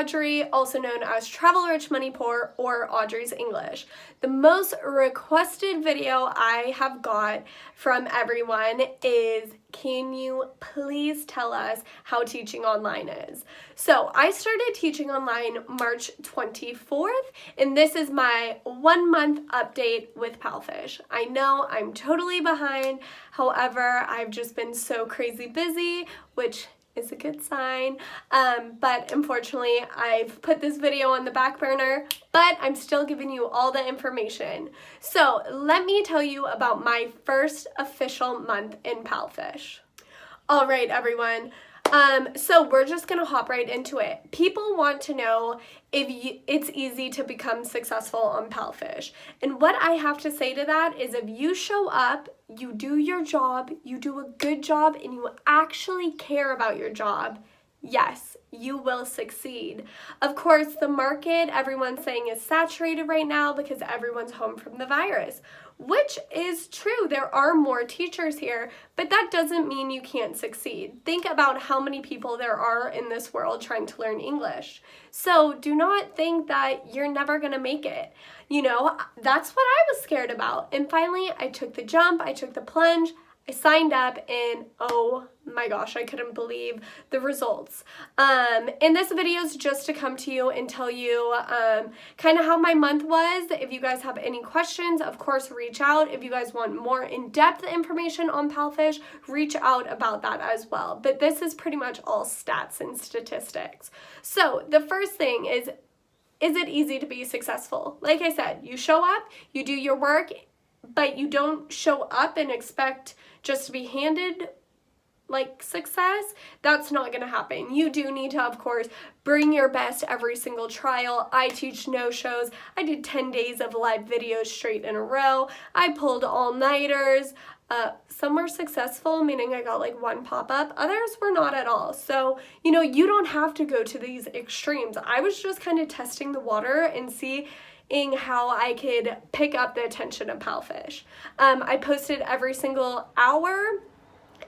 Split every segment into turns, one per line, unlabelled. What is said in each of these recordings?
Audrey, also known as Travel Rich Money Poor or Audrey's English. The most requested video I have got from everyone is, can you please tell us how teaching online is? So I started teaching online March 24th, and this is my 1 month update with Palfish. I know I'm totally behind, however, I've just been so crazy busy, which is a good sign, but unfortunately I've put this video on the back burner, but I'm still giving you all the information. So let me tell you about my first official month in Palfish. All right, everyone. So we're just gonna hop right into it. People want to know if it's easy to become successful on Palfish. And what I have to say to that is, if you show up, you do your job, you do a good job, and you actually care about your job, yes, you will succeed. Of course, the market, everyone's saying, is saturated right now because everyone's home from the virus, which is true. There are more teachers here, but that doesn't mean you can't succeed. Think about how many people there are in this world trying to learn English. So do not think that you're never gonna make it. You know, that's what I was scared about. And finally, I took the jump, I took the plunge, I signed up, and oh my gosh, I couldn't believe the results. And this video is just to come to you and tell you kind of how my month was. If you guys have any questions, of course, reach out. If you guys want more in-depth information on Palfish, reach out about that as well. But this is pretty much all stats and statistics. So the first thing is it easy to be successful? Like I said, you show up, you do your work, but you don't show up and expect just to be handed like success. That's not gonna happen. You do need to, of course, bring your best every single trial. I teach no-shows. I did 10 days of live videos straight in a row. I pulled all-nighters. Some were successful, meaning I got like 1 pop-up. Others were not at all. So, you know, you don't have to go to these extremes. I was just kind of testing the water and seeing how I could pick up the attention of Palfish. I posted every single hour,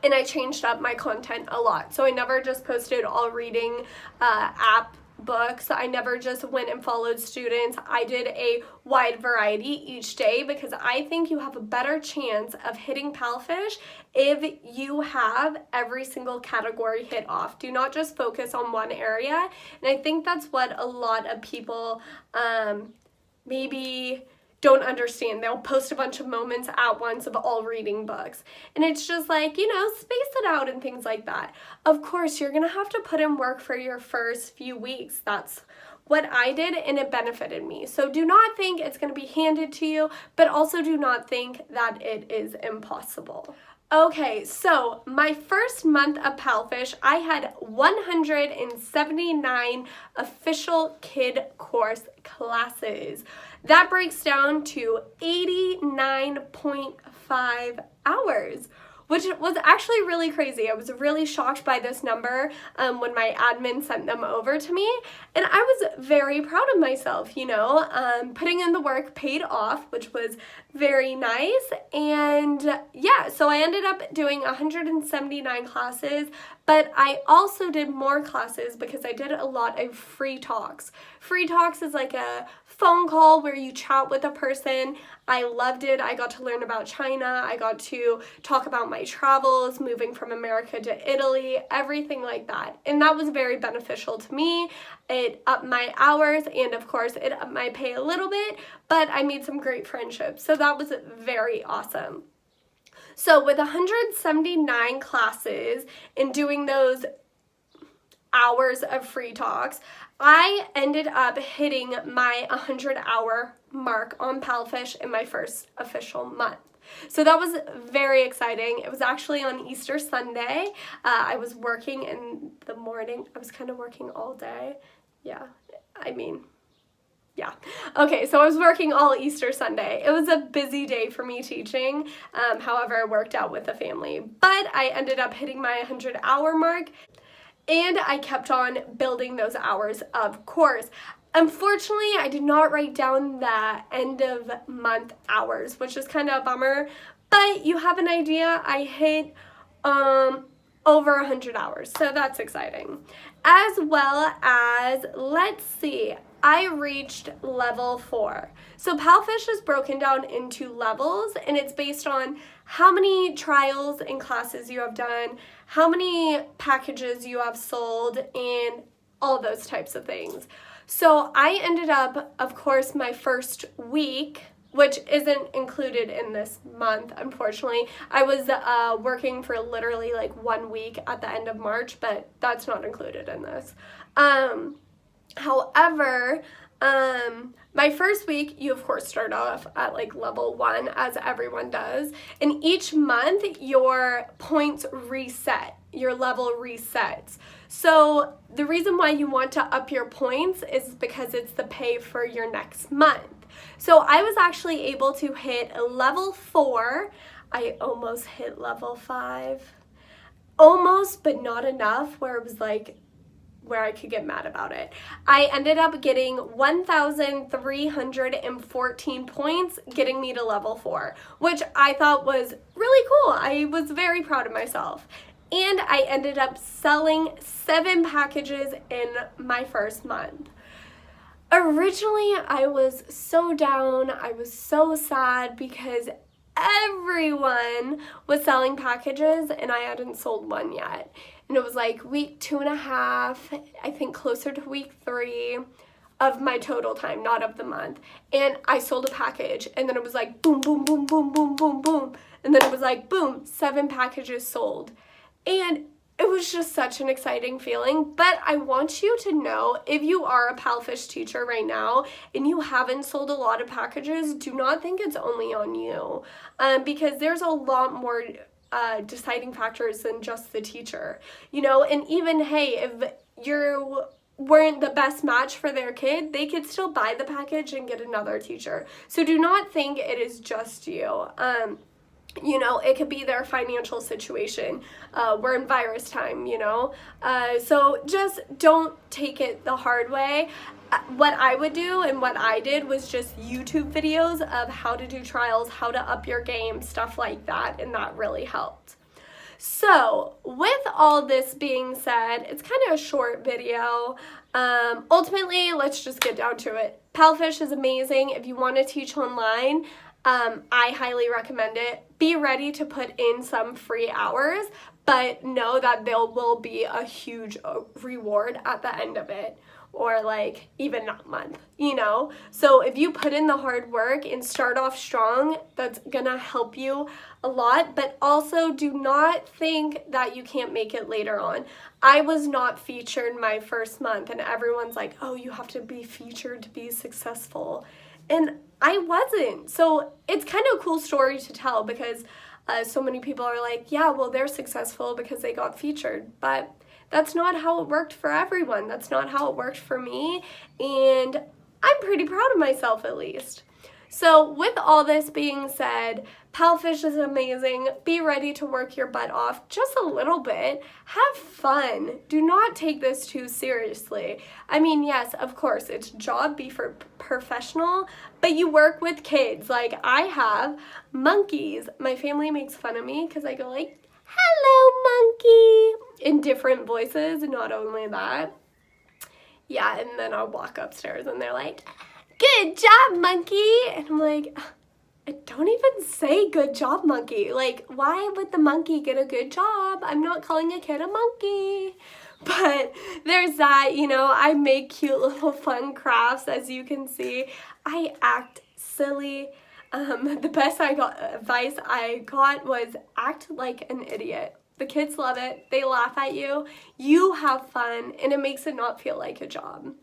and I changed up my content a lot. So I never just posted all reading app books. I never just went and followed students. I did a wide variety each day because I think you have a better chance of hitting Palfish if you have every single category hit off. Do not just focus on one area. And I think that's what a lot of people maybe don't understand. They'll post a bunch of moments at once of all reading books. And it's just like, you know, space it out and things like that. Of course, you're gonna have to put in work for your first few weeks. That's what I did, and it benefited me. So do not think it's gonna be handed to you, but also do not think that it is impossible. Okay, so my first month of Palfish, I had 179 official kid course classes. That breaks down to 89.5 hours, which was actually really crazy. I was really shocked by this number when my admin sent them over to me, and I was very proud of myself, you know. Putting in the work paid off, which was very nice, and yeah, so I ended up doing 179 classes, but I also did more classes because I did a lot of free talks. Free talks is like a phone call where you chat with a person. I loved it. I got to learn about China. I got to talk about my travels, moving from America to Italy, everything like that. And that was very beneficial to me. It upped my hours, and of course it upped my pay a little bit, but I made some great friendships. So that was very awesome. So with 179 classes and doing those hours of free talks, I ended up hitting my 100-hour mark on Palfish in my first official month. So that was very exciting. It was actually on Easter Sunday. I was working in the morning. I was kind of working all day. Yeah, yeah. Okay, so I was working all Easter Sunday. It was a busy day for me teaching. However, it worked out with the family. But I ended up hitting my 100-hour mark, and I kept on building those hours, of course. Unfortunately, I did not write down the end of month hours, which is kind of a bummer, but you have an idea. I hit over 100 hours, so that's exciting. As well as, let's see, I reached level 4. So Palfish is broken down into levels, and it's based on how many trials and classes you have done, how many packages you have sold, and all those types of things. So I ended up, of course, my first week, which isn't included in this month, unfortunately. I was working for literally like 1 week at the end of March, but that's not included in this. However, my first week, you of course start off at like level 1, as everyone does, and each month your points reset, your level resets. So the reason why you want to up your points is because it's the pay for your next month. So I was actually able to hit level 4. I almost hit level 5. Almost, but not enough where it was like, where I could get mad about it. I ended up getting 1,314 points, getting me to level 4, which I thought was really cool. I was very proud of myself. And I ended up selling 7 packages in my first month. Originally, I was so down, I was so sad because everyone was selling packages and I hadn't sold one yet. And it was like week 2.5, I think closer to week 3 of my total time, not of the month. And I sold a package, and then it was like boom, boom, boom, boom, boom, boom, boom. And then it was like boom, 7 packages sold. And it was just such an exciting feeling. But I want you to know, if you are a Palfish teacher right now and you haven't sold a lot of packages, do not think it's only on you, because there's a lot more deciding factors than just the teacher, you know. And even, hey, if you weren't the best match for their kid, they could still buy the package and get another teacher. So do not think it is just you. You know, it could be their financial situation. We're in virus time, you know. So just don't take it the hard way. What I would do and what I did was just YouTube videos of how to do trials, how to up your game, stuff like that, and that really helped. So with all this being said, it's kind of a short video. Ultimately, let's just get down to it. Palfish is amazing. If you want to teach online, I highly recommend it. Be ready to put in some free hours, but know that there will be a huge reward at the end of it, or like even that month, you know? So if you put in the hard work and start off strong, that's gonna help you a lot, but also do not think that you can't make it later on. I was not featured my first month, and everyone's like, oh, you have to be featured to be successful. And I wasn't. So it's kind of a cool story to tell, because so many people are like, yeah, well, they're successful because they got featured. But that's not how it worked for everyone. That's not how it worked for me. And I'm pretty proud of myself, at least. So with all this being said, Palfish is amazing. Be ready to work your butt off just a little bit. Have fun. Do not take this too seriously. I mean, yes, of course, it's job, be professional, but you work with kids. Like, I have monkeys. My family makes fun of me because I go like, hello, monkey, in different voices, and not only that. Yeah, and then I'll walk upstairs and they're like, good job, monkey. And I'm like, don't even say good job, monkey. Like, why would the monkey get a good job? I'm not calling a kid a monkey. But there's that, you know. I make cute little fun crafts, as you can see. I act silly. The best advice I got was act like an idiot. The kids love it. They laugh at you. You have fun, and it makes it not feel like a job.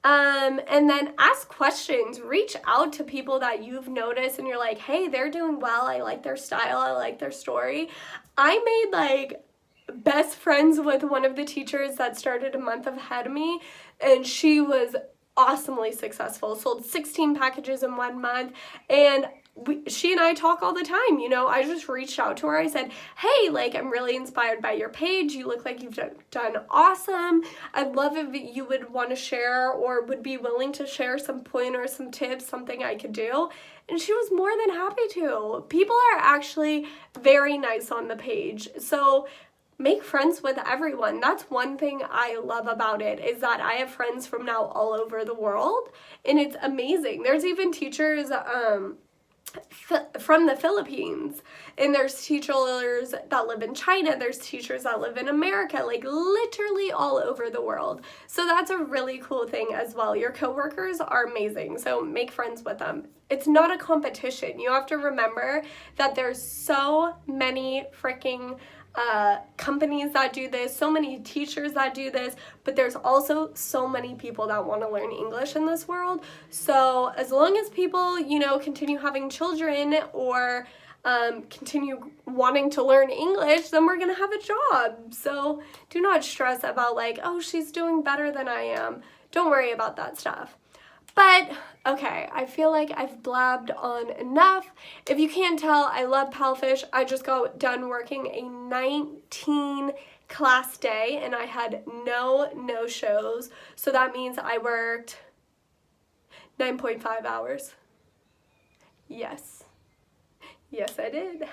And then ask questions. Reach out to people that you've noticed and you're like, hey, they're doing well. I like their style. I like their story. I made like best friends with one of the teachers that started a month ahead of me, and she was awesomely successful. Sold 16 packages in 1 month, and she and I talk all the time, you know. I just reached out to her. I said, hey, like, I'm really inspired by your page. You look like you've done awesome. I'd love if you would want to share or would be willing to share some pointers, some tips, something I could do. And she was more than happy to. People are actually very nice on the page. So make friends with everyone. That's one thing I love about it, is that I have friends from now all over the world, and it's amazing. There's even teachers from the Philippines, and there's teachers that live in China, there's teachers that live in America, like literally all over the world. So that's a really cool thing as well. Your coworkers are amazing, so make friends with them. It's not a competition. You have to remember that there's so many freaking companies that do this, so many teachers that do this, but there's also so many people that want to learn English in this world. So as long as people, continue having children or continue wanting to learn English, then we're gonna have a job. So do not stress about like, oh, she's doing better than I am. Don't worry about that stuff. But, okay, I feel like I've blabbed on enough. If you can't tell, I love Palfish. I just got done working a 19 class day, and I had no shows. So that means I worked 9.5 hours. Yes, I did.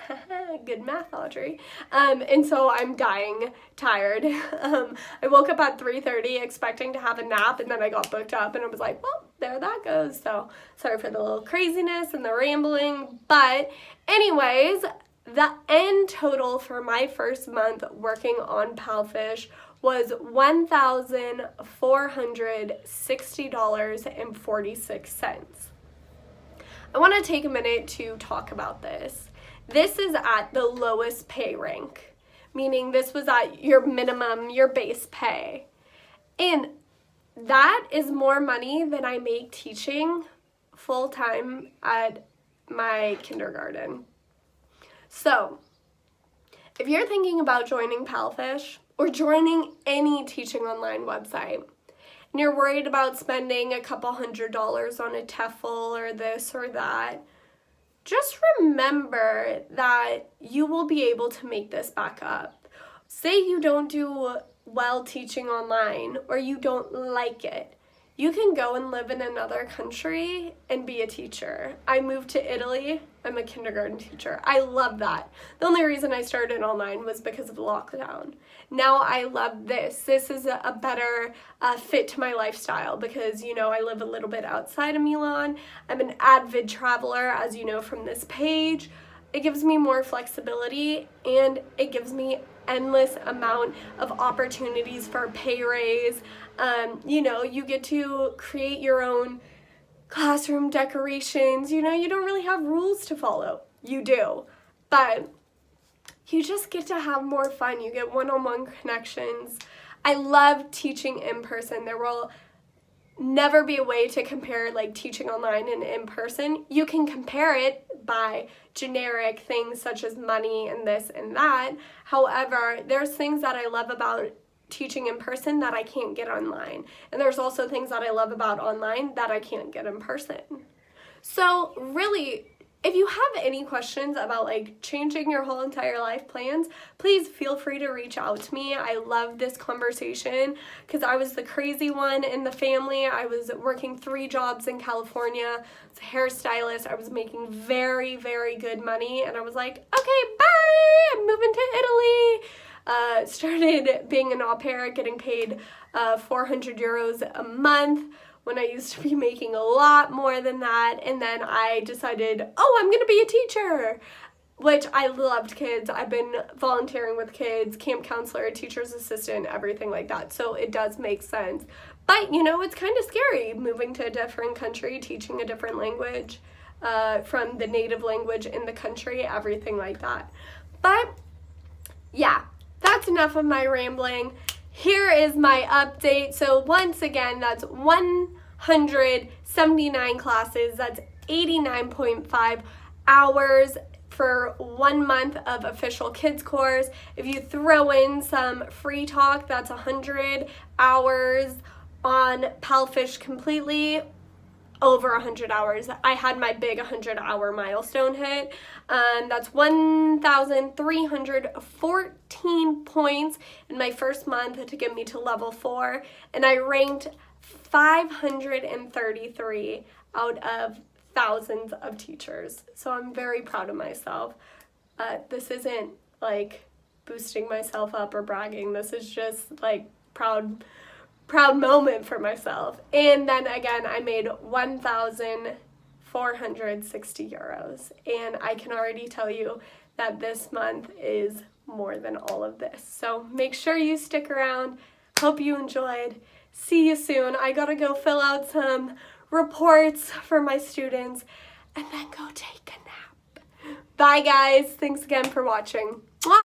Good math, Audrey. And so I'm dying tired. I woke up at 3:30 expecting to have a nap, and then I got booked up, and I was like, well, there that goes. So sorry for the little craziness and the rambling. But anyways, the end total for my first month working on Palfish was $1,460.46. I want to take a minute to talk about this. This is at the lowest pay rank, meaning this was at your minimum, your base pay. And that is more money than I make teaching full-time at my kindergarten. So, if you're thinking about joining Palfish or joining any teaching online website, and you're worried about spending a couple $100s on a TEFL or this or that, just remember that you will be able to make this back up. Say you don't do well teaching online or you don't like it. You can go and live in another country and be a teacher. I moved to Italy. I'm a kindergarten teacher. I love that. The only reason I started online was because of the lockdown. Now I love this. This is a better fit to my lifestyle because, I live a little bit outside of Milan. I'm an avid traveler, as you know from this page. It gives me more flexibility, and it gives me endless amount of opportunities for pay raise. You get to create your own classroom decorations. You don't really have rules to follow. You do, but you just get to have more fun. You get one-on-one connections. I love teaching in person. There will never be a way to compare like teaching online and in person. You can compare it by generic things such as money and this and that. However, there's things that I love about teaching in person that I can't get online. And there's also things that I love about online that I can't get in person. So really, if you have any questions about like changing your whole entire life plans, please feel free to reach out to me. I love this conversation because I was the crazy one in the family. I was working 3 jobs in California as a hairstylist. I was making very, very good money, and I was like, okay, bye, I'm moving to Italy. Started being an au pair, getting paid 400 euros a month, when I used to be making a lot more than that. And then I decided, I'm going to be a teacher, which I loved kids. I've been volunteering with kids, camp counselor, teacher's assistant, everything like that. So it does make sense. But, it's kind of scary moving to a different country, teaching a different language from the native language in the country, everything like that. But yeah, that's enough of my rambling. Here is my update. So once again, that's 179 classes. That's 89.5 hours for 1 month of official kids course. If you throw in some free talk, that's 100 hours on Palfish completely. Over 100 hours. I had my big 100-hour milestone hit. That's 1,314 points in my first month to get me to level 4, and I ranked 533 out of thousands of teachers. So I'm very proud of myself. This isn't like boosting myself up or bragging. This is just like proud moment for myself. And then again, I made 1,460 euros. And I can already tell you that this month is more than all of this. So make sure you stick around. Hope you enjoyed. See you soon. I gotta go fill out some reports for my students and then go take a nap. Bye guys. Thanks again for watching. Mwah!